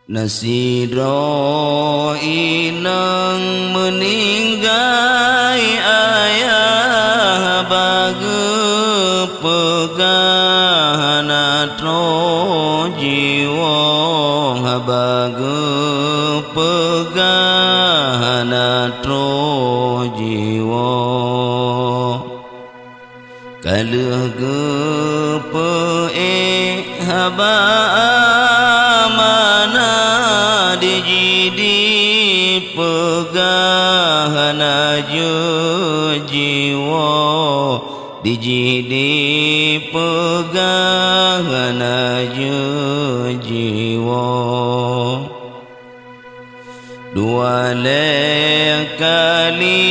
Nasiro inang meninggai ayah bage pegana tro jiwa bage pegana tro jiwa kaluh gepe haba mana dijidi pegana jiwa dijidi pegana jiwa dua kali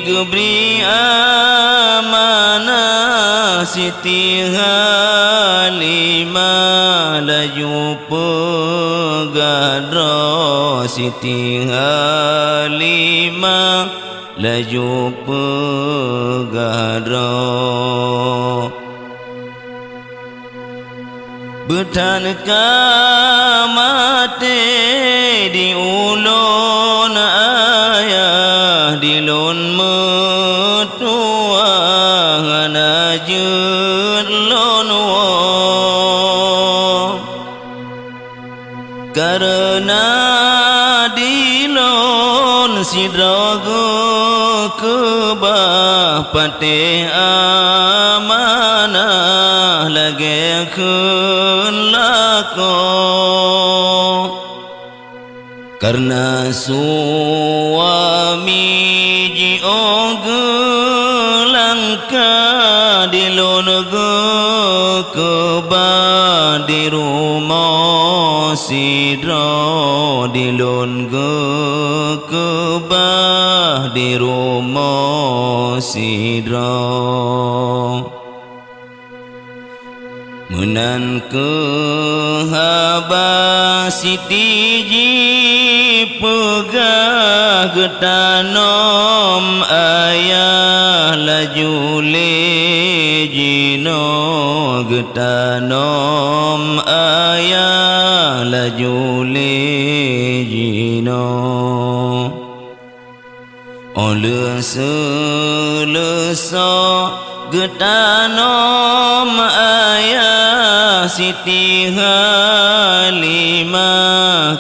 gebri amanah Siti Halimah laju pegadra Siti Halimah laju pegadra Bertanka mate di ulun ayah di lun metua najud lun wa karena di lun sidraga kebah pate amanah lagi lako karena suami jioge langka dilon keba di rumah sidra dilon keba di rumah sidra Munan ke haba Siti ji pegah getanom ayah laju le jino getanom ayah laju le jino oleh selesa getanom ayah Siti Halimah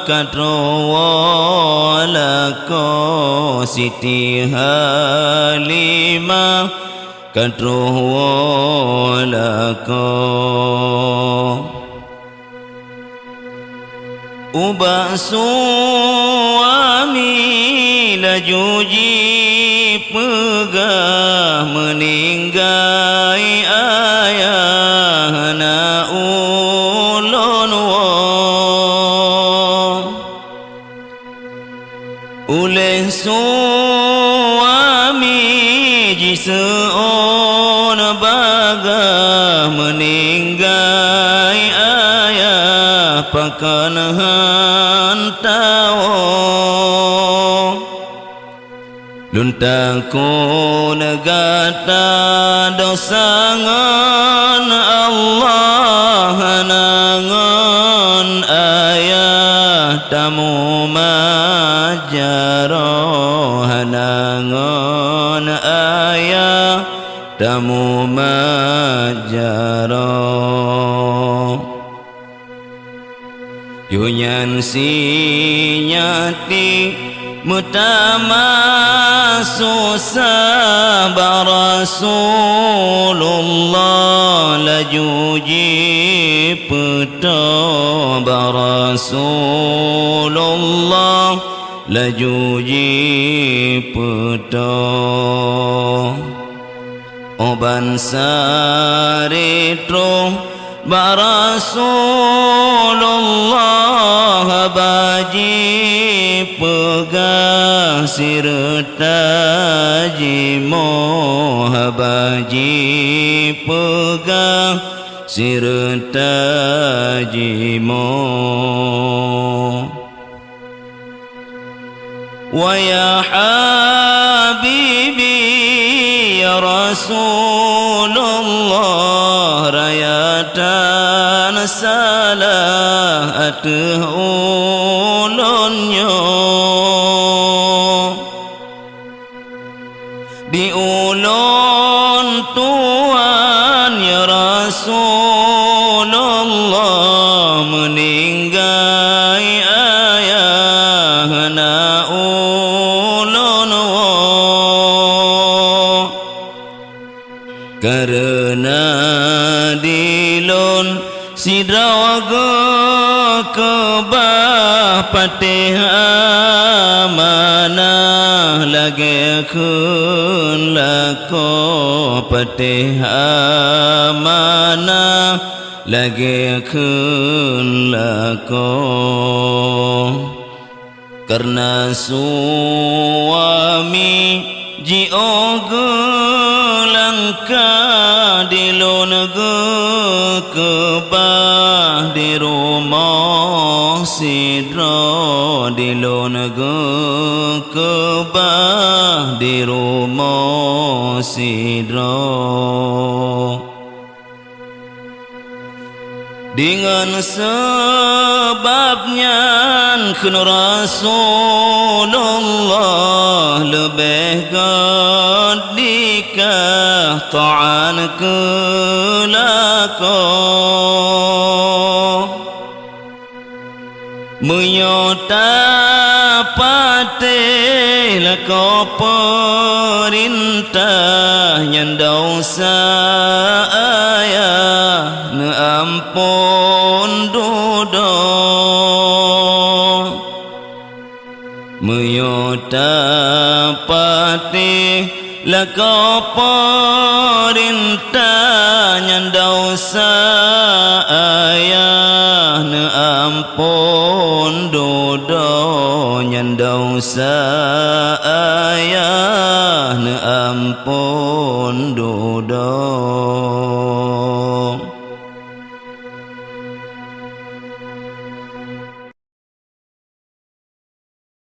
katrowalako Siti Halimah katrowalako ubah suami lajuji pegah meninggai ayah na ulun wa oleh suami jiseon bagah meninggai ayah pakan hantau Luntaku negata dosangan Allah nangan ayah tamu majaro nangan ayah tamu majaro Yunyan sinyati Mutama susah Rasulullah lajuji peta Rasulullah lajuji peta Oban saritro Rasulullah baji pegah sirta jimo baji pegah sirta jimo wa ya habibi ya Rasulullah rayata Pan salah atuh ulunnya di ulun Tuhan ya Rasulullah meninggai ayahna ulun karena dilun sidrawaga kebah patih amanah lagi kun lako patih amanah lagi kun lako karena suami jioga langka dilun kebah di rumah sidra dilun kebah di rumah sidra dengan sebabnya kun Rasulullah lebih gadikah ta'an kelako menyota patih lako perintah yang dosa ayah ne ampun dudo menyota patih lako perintah yang dosa ayah ne ampun dudo yang dosa ayah ne ampun dudo